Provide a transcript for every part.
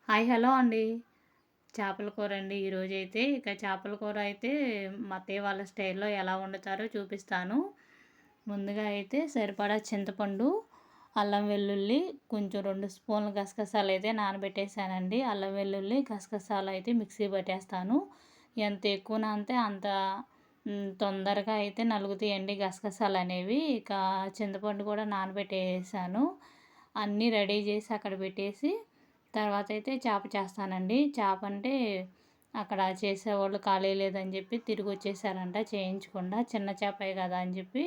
Hi hello అండి. చేపల కూర అండి ఈరోజైతే. చేపల కూర అయితే మా అత్తయ్య వాళ్ళ స్టైల్‌లో ఎలా వండుతారో చూపిస్తాను. ముందుగా అయితే సరిపడా చింతపండు, అల్లం వెల్లుల్లి, కొంచెం 2 స్పూన్లు గసగసాలైతే నానబెట్టేసానండి. అల్లం వెల్లుల్లి, గసగసాలైతే మిక్సీ పట్టేస్తాను. ఎంత ఎక్కువ నానితే అంత తొందరగా అయితే నలుగుతాయండి గసగసాలనేవి. చింతపండు కూడా నానబెట్టేసాను. అన్నీ రెడీ చేసి అక్కడ పెట్టేసి తర్వాత అయితే చేప చేస్తానండి. చేప అంటే అక్కడ చేసేవాళ్ళు ఖాళీ లేదని చెప్పి తిరిగి వచ్చేసారంట చేయించకుండా. చిన్న చేపే కదా అని చెప్పి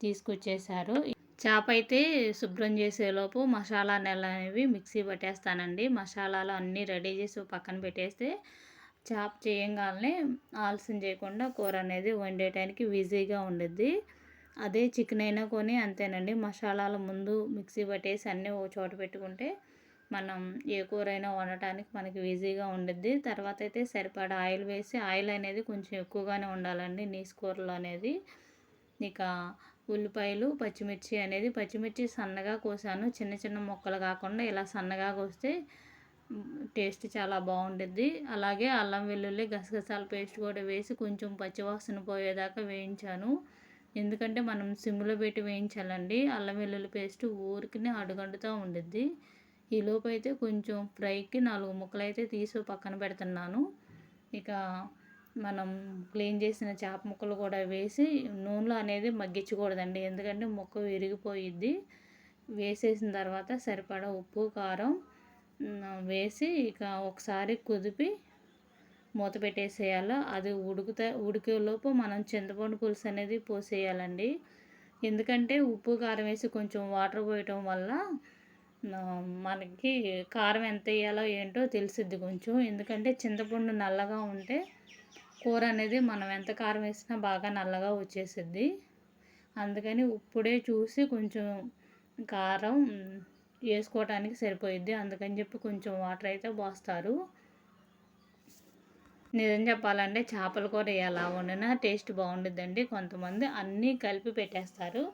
తీసుకొచ్చేసారు. చేప అయితే శుభ్రం చేసేలోపు మసాలాలనేవి మిక్సీ పట్టేస్తానండి. మసాలాలు అన్నీ రెడీ చేసి పక్కన పెట్టేస్తే చేప చేయంగానే ఆలస్యం చేయకుండా కూర అనేది వండేయడానికి ఈజీగా ఉండుద్ది. అదే చికెన్ అయినా కొని అంతేనండి. మసాలాలు ముందు మిక్సీ పట్టేసి అన్నీ ఒక చోట పెట్టుకుంటే మనం ఏ కూరైనా వండటానికి మనకి ఈజీగా ఉండుద్ది. తర్వాత అయితే సరిపడా ఆయిల్ వేసి, ఆయిల్ అనేది కొంచెం ఎక్కువగానే ఉండాలండి నీసు కూరలో అనేది. ఇక ఉల్లిపాయలు, పచ్చిమిర్చి సన్నగా కోసాను. చిన్న చిన్న ముక్కలు కాకుండా ఇలా సన్నగా కోస్తే టేస్ట్ చాలా బాగుండుద్ది. అలాగే అల్లం వెల్లుల్లి గసగసాల పేస్ట్ కూడా వేసి కొంచెం పచ్చివాసన పోయేదాకా వేయించాను. ఎందుకంటే మనం సిమ్లో పెట్టి వేయించాలండి. అల్లం వెల్లుల్లి పేస్ట్ ఊరికినే అడుగంటుతూ ఉండుద్ది. ఈలోపు అయితే కొంచెం ఫ్రైకి 4 ముక్కలు అయితే తీసి పక్కన పెడుతున్నాను. ఇక మనం క్లీన్ చేసిన చేప ముక్కలు కూడా వేసి నూనెలో అనేది మగ్గించకూడదండి. ఎందుకంటే ముక్క విరిగిపోయిద్ది. వేసేసిన తర్వాత సరిపడా ఉప్పు, కారం వేసి ఇక ఒకసారి కుదిపి మూత పెట్టేసేయాలి. అది ఉడికేలోపు మనం చింతపండు పులుసు అనేది పోసేయాలండి. ఎందుకంటే ఉప్పు, కారం వేసి కొంచెం వాటర్ పోయటం వల్ల మనకి కారం ఎంత వేయాలో ఏంటో తెలిసిద్ది కొంచెం. ఎందుకంటే చింతపండు నల్లగా ఉంటే కూర అనేది మనం ఎంత కారం వేసినా బాగా నల్లగా వచ్చేసిద్ది. అందుకని ఇప్పుడే చూసి కొంచెం కారం వేసుకోవటానికి సరిపోయిద్ది. అందుకని చెప్పి కొంచెం వాటర్ అయితే పోస్తారు. నిజం చెప్పాలంటే చేపల కూర ఎలా వండినా టేస్ట్ బాగుండిద్దండి. కొంతమంది అన్నీ కలిపి పెట్టేస్తారు,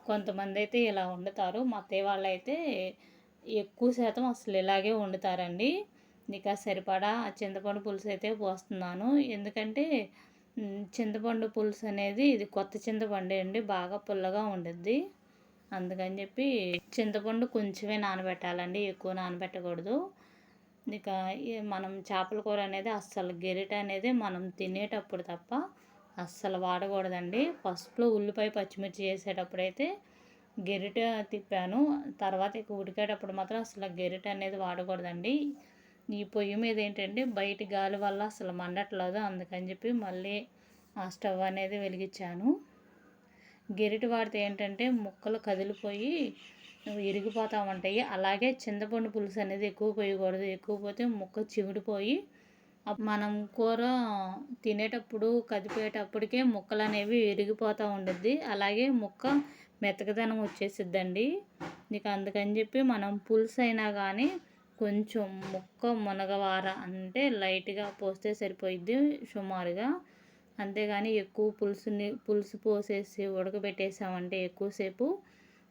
కొంతమంది అయితే ఇలా వండుతారు. మా అత్తయ్య వాళ్ళు అయితే ఎక్కువ శాతం అసలు ఇలాగే వండుతారండి. ఇక సరిపడా చింతపండు పులుసు అయితే పోస్తున్నాను. ఎందుకంటే చింతపండు పులుసు అనేది ఇది కొత్త చింతపండే అండి, బాగా పుల్లగా ఉండుద్ది. అందుకని చెప్పి చింతపండు కొంచెమే నానబెట్టాలండి, ఎక్కువ నానబెట్టకూడదు. ఇక మనం చేపల కూర అనేది అస్సలు గెరిట అనేది మనం తినేటప్పుడు తప్ప అస్సలు వాడకూడదండి. ఫస్ట్లో ఉల్లిపాయ, పచ్చిమిర్చి వేసేటప్పుడైతే గెరిట తిప్పాను. తర్వాత ఇక ఉడికేటప్పుడు మాత్రం అసలు గెరిట అనేది వాడకూడదండి. ఈ పొయ్యి మీద ఏంటంటే బయట గాలి వల్ల అసలు మండట్లేదు. అందుకని చెప్పి మళ్ళీ ఆ స్టవ్ అనేది వెలిగించాను. గెరిట వాడితే ఏంటంటే ముక్కలు కదిలిపోయి ఇరిగిపోతూ ఉంటాయి. అలాగే చింతపండు పులుసు అనేది ఎక్కువ పోయకూడదు. ఎక్కువ పోతే ముక్క చివిడిపోయి మనం కూర తినేటప్పుడు కదిపేటప్పటికే ముక్కలు అనేవి విరిగిపోతూ ఉండుద్ది. అలాగే ముక్క మెత్తకదనం వచ్చేసిద్దండి. ఇక అందుకని చెప్పి మనం పులుసు అయినా కానీ కొంచెం ముక్క మునగవార అంటే లైట్గా పోస్తే సరిపోయిద్ది సుమారుగా. అంతేగాని ఎక్కువ పులుసు పోసేసి ఉడకబెట్టేసామంటే ఎక్కువసేపు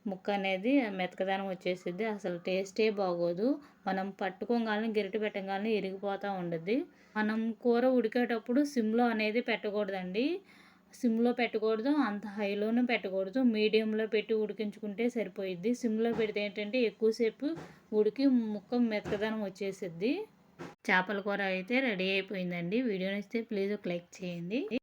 ముక్క అనేది మెతకదనం వచ్చేసిద్ది. అసలు టేస్టే బాగోదు. మనం పట్టుకోగానే గరిటె పెట్టగానే ఇరిగిపోతూ ఉండుద్ది. మనం కూర ఉడికేటప్పుడు సిమ్లో అనేది పెట్టకూడదండి. సిమ్లో పెట్టకూడదు, అంత హైలోనూ పెట్టకూడదు. మీడియంలో పెట్టి ఉడికించుకుంటే సరిపోయిద్ది. సిమ్లో పెడితే ఏంటంటే ఎక్కువసేపు ఉడికి ముక్క మెతకదనం వచ్చేసిద్ది. చేపల కూర అయితే రెడీ అయిపోయిందండి. వీడియో నచ్చితే ప్లీజ్ ఒక లైక్ చేయండి.